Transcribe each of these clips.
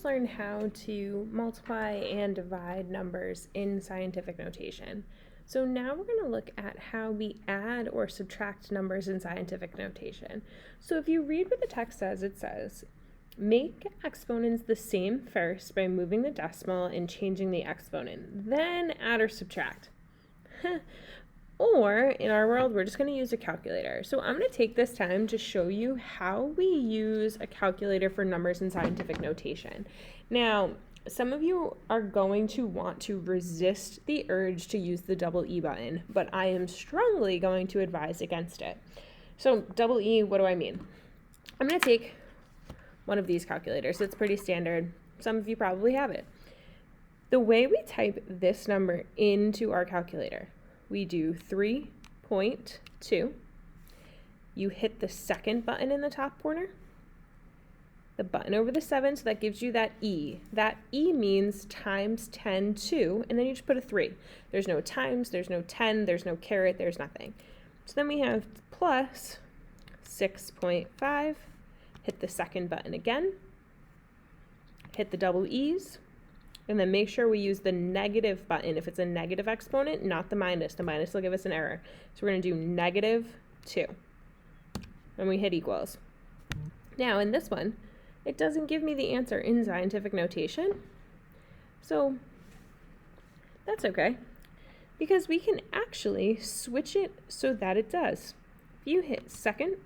Learn how to multiply and divide numbers in scientific notation. So now we're going to look at how we add or subtract numbers in scientific notation. So if you read what the text says, it says, make exponents the same first by moving the decimal and changing the exponent, then add or subtract. Or in our world, we're just going to use a calculator. So I'm going to take this time to show you how we use a calculator for numbers in scientific notation. Now, some of you are going to want to resist the urge to use the double E button, but I am strongly going to advise against it. So double E, what do I mean? I'm going to take one of these calculators. It's pretty standard. Some of you probably have it. The way we type this number into our calculator, we do 3.2. You hit the second button in the top corner, the button over the 7, so that gives you that E. That E means times 10, 2, and then you just put a 3. There's no times, there's no 10, there's no caret, there's nothing. So then we have plus 6.5, hit the second button again, hit the double E's, and then make sure we use the negative button if it's a negative exponent, not the minus. The minus will give us an error. So we're going to do -2. And we hit equals. Now in this one, it doesn't give me the answer in scientific notation. So that's okay, because we can actually switch it so that it does. If you hit second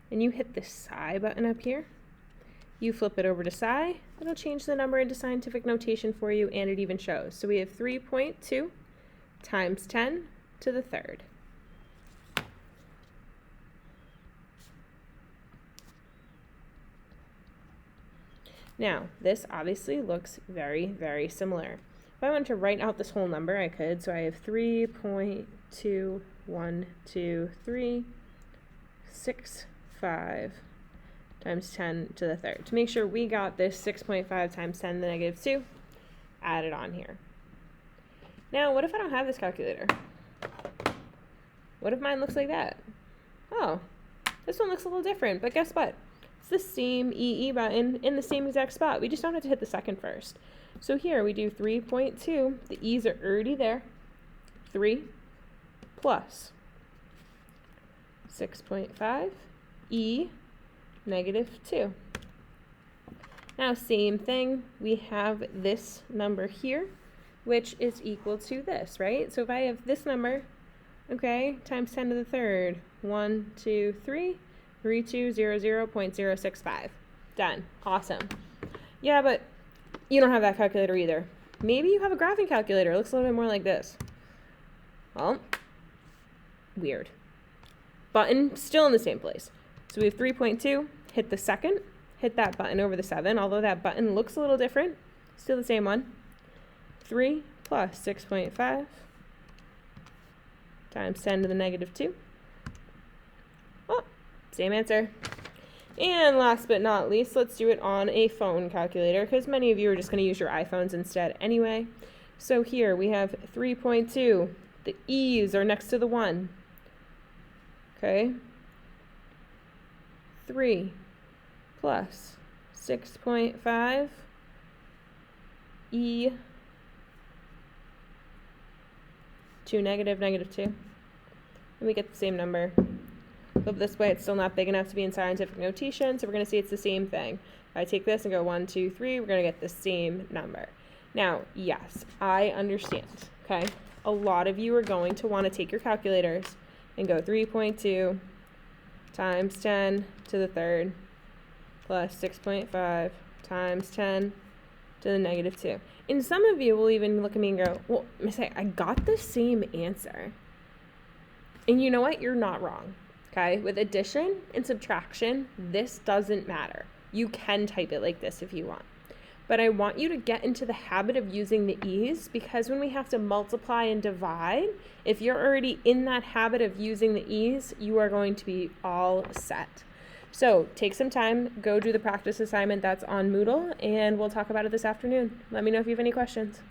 and you hit the psi button up here, you flip it over to psi, it'll change the number into scientific notation for you, and it even shows. So we have 3.2 times 10 to the third. Now, this obviously looks very, very similar. If I wanted to write out this whole number, I could. So I have 3.212365 times 10 to the third. To make sure we got this 6.5 times 10 to the -2, add it on here. Now, what if I don't have this calculator? What if mine looks like that? Oh, this one looks a little different, but guess what? It's the same EE button in the same exact spot. We just don't have to hit the second first. So here we do 3.2. The E's are already there. 3 plus 6.5 E -2. Now same thing, we have this number here, which is equal to this, right? So if I have this number, okay, times 10 to the third, 3200.065. Done. Awesome. Yeah, but you don't have that calculator either. Maybe you have a graphing calculator. It looks a little bit more like this. Well, weird. Button still in the same place. So we have 3.2, hit the second, hit that button over the 7, although that button looks a little different, still the same one. 3 plus 6.5 times 10 to the -2. Oh, same answer. And last but not least, let's do it on a phone calculator, because many of you are just going to use your iPhones instead anyway. So here we have 3.2. The E's are next to the 1. Okay. 3 plus 6.5 E to -2. And we get the same number. Flip this way, it's still not big enough to be in scientific notation, so we're going to see it's the same thing. If I take this and go 1, 2, 3, we're going to get the same number. Now, yes, I understand, okay? A lot of you are going to want to take your calculators and go 3.2 times 10 to the third plus 6.5 times 10 to the -2. And some of you will even look at me and go, well, Miss A, I got the same answer. And you know what? You're not wrong. Okay? With addition and subtraction, this doesn't matter. You can type it like this if you want. But I want you to get into the habit of using the E's, because when we have to multiply and divide, if you're already in that habit of using the E's, you are going to be all set. So take some time, go do the practice assignment that's on Moodle, and we'll talk about it this afternoon. Let me know if you have any questions.